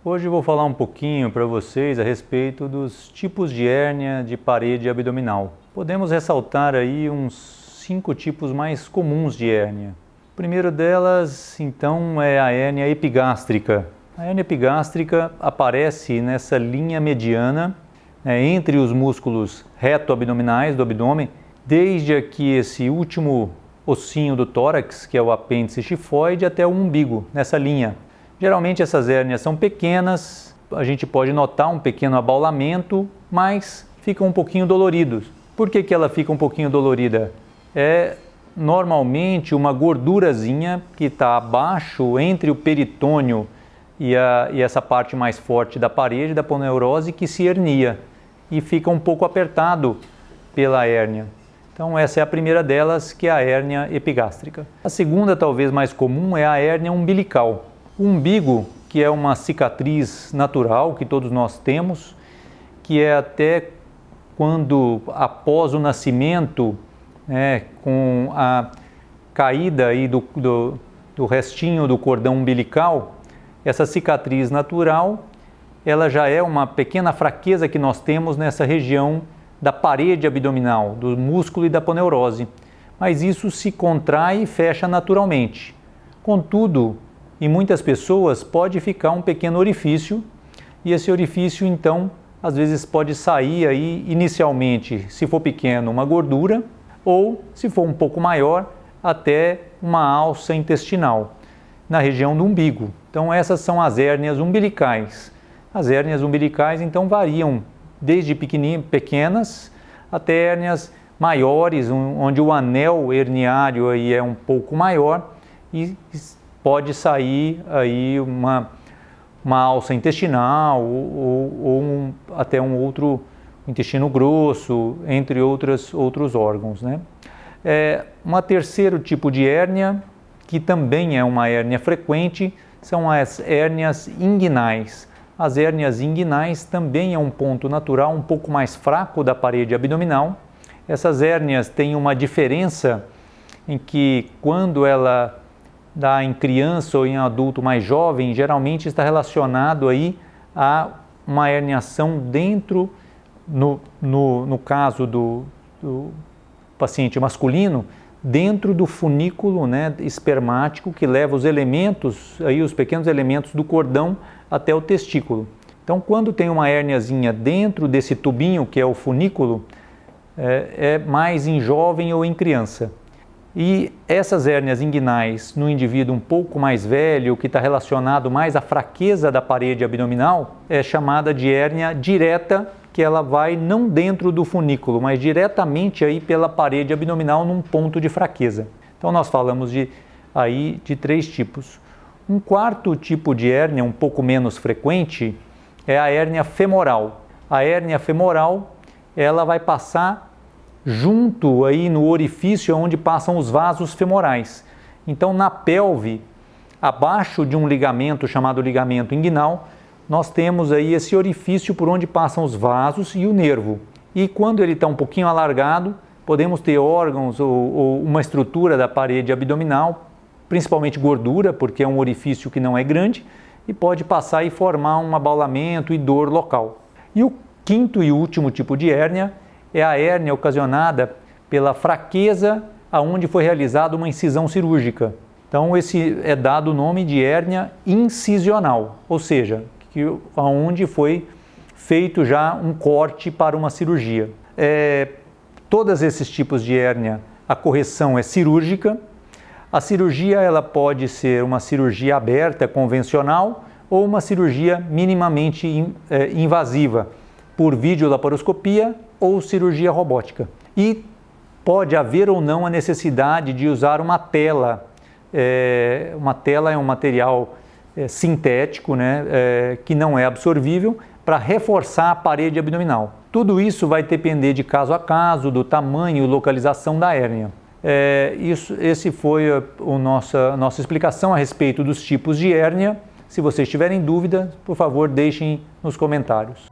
Hoje eu vou falar um pouquinho para vocês a respeito dos tipos de hérnia de parede abdominal. Podemos ressaltar aí uns 5 tipos mais comuns de hérnia. O primeiro delas, então, é a hérnia epigástrica. A hérnia epigástrica aparece nessa linha mediana entre os músculos reto-abdominais do abdômen, desde aqui esse último ossinho do tórax, que é o apêndice xifoide, até o umbigo, nessa linha. Geralmente essas hérnias são pequenas, a gente pode notar um pequeno abaulamento, mas ficam um pouquinho doloridos. Por que ela fica um pouquinho dolorida? É normalmente uma gordurazinha que está abaixo entre o peritônio e essa parte mais forte da parede da aponeurose que se hernia e fica um pouco apertado pela hérnia. Então essa é a primeira delas, que é a hérnia epigástrica. A segunda, talvez mais comum, é a hérnia umbilical. O umbigo, que é uma cicatriz natural que todos nós temos, que é até quando após o nascimento, com a caída aí do restinho do cordão umbilical, essa cicatriz natural, ela já é uma pequena fraqueza que nós temos nessa região da parede abdominal, do músculo e da aponeurose. Mas isso se contrai e fecha naturalmente. Contudo, em muitas pessoas pode ficar um pequeno orifício, e esse orifício então às vezes pode sair aí inicialmente, se for pequeno, uma gordura, ou se for um pouco maior, até uma alça intestinal na região do umbigo. Então essas são as hérnias umbilicais. As hérnias umbilicais então variam desde pequenas até hérnias maiores, onde o anel herniário aí é um pouco maior e pode sair aí uma alça intestinal ou até um outro intestino grosso, entre outros órgãos, Uma terceiro tipo de hérnia, que também é uma hérnia frequente, são as hérnias inguinais. As hérnias inguinais também é um ponto natural um pouco mais fraco da parede abdominal. Essas hérnias têm uma diferença em que, quando ela dá em criança ou em adulto mais jovem, geralmente está relacionado aí a uma herniação dentro, no caso do paciente masculino, dentro do funículo espermático que leva os elementos, aí os pequenos elementos do cordão até o testículo. Então, quando tem uma hérniazinha dentro desse tubinho que é o funículo, é mais em jovem ou em criança. E essas hérnias inguinais no indivíduo um pouco mais velho, que está relacionado mais à fraqueza da parede abdominal, é chamada de hérnia direta, que ela vai não dentro do funículo, mas diretamente aí pela parede abdominal num ponto de fraqueza. Então nós falamos de 3 tipos. Um quarto tipo de hérnia, um pouco menos frequente, é a hérnia femoral. A hérnia femoral, ela vai passar junto aí no orifício onde passam os vasos femorais. Então, na pelve, abaixo de um ligamento chamado ligamento inguinal, nós temos aí esse orifício por onde passam os vasos e o nervo. E quando ele está um pouquinho alargado, podemos ter órgãos ou uma estrutura da parede abdominal, principalmente gordura, porque é um orifício que não é grande, e pode passar e formar um abaulamento e dor local. E o quinto e último tipo de hérnia é a hérnia ocasionada pela fraqueza aonde foi realizada uma incisão cirúrgica. Então esse é dado o nome de hérnia incisional, ou seja, aonde foi feito já um corte para uma cirurgia. Todos esses tipos de hérnia, a correção é cirúrgica. A cirurgia ela pode ser uma cirurgia aberta, convencional, ou uma cirurgia minimamente invasiva, por videolaparoscopia ou cirurgia robótica. E pode haver ou não a necessidade de usar uma tela. Uma tela é um material sintético, que não é absorvível, para reforçar a parede abdominal. Tudo isso vai depender de caso a caso, do tamanho e localização da hérnia. Esse foi a nossa explicação a respeito dos tipos de hérnia. Se vocês tiverem dúvida, por favor, deixem nos comentários.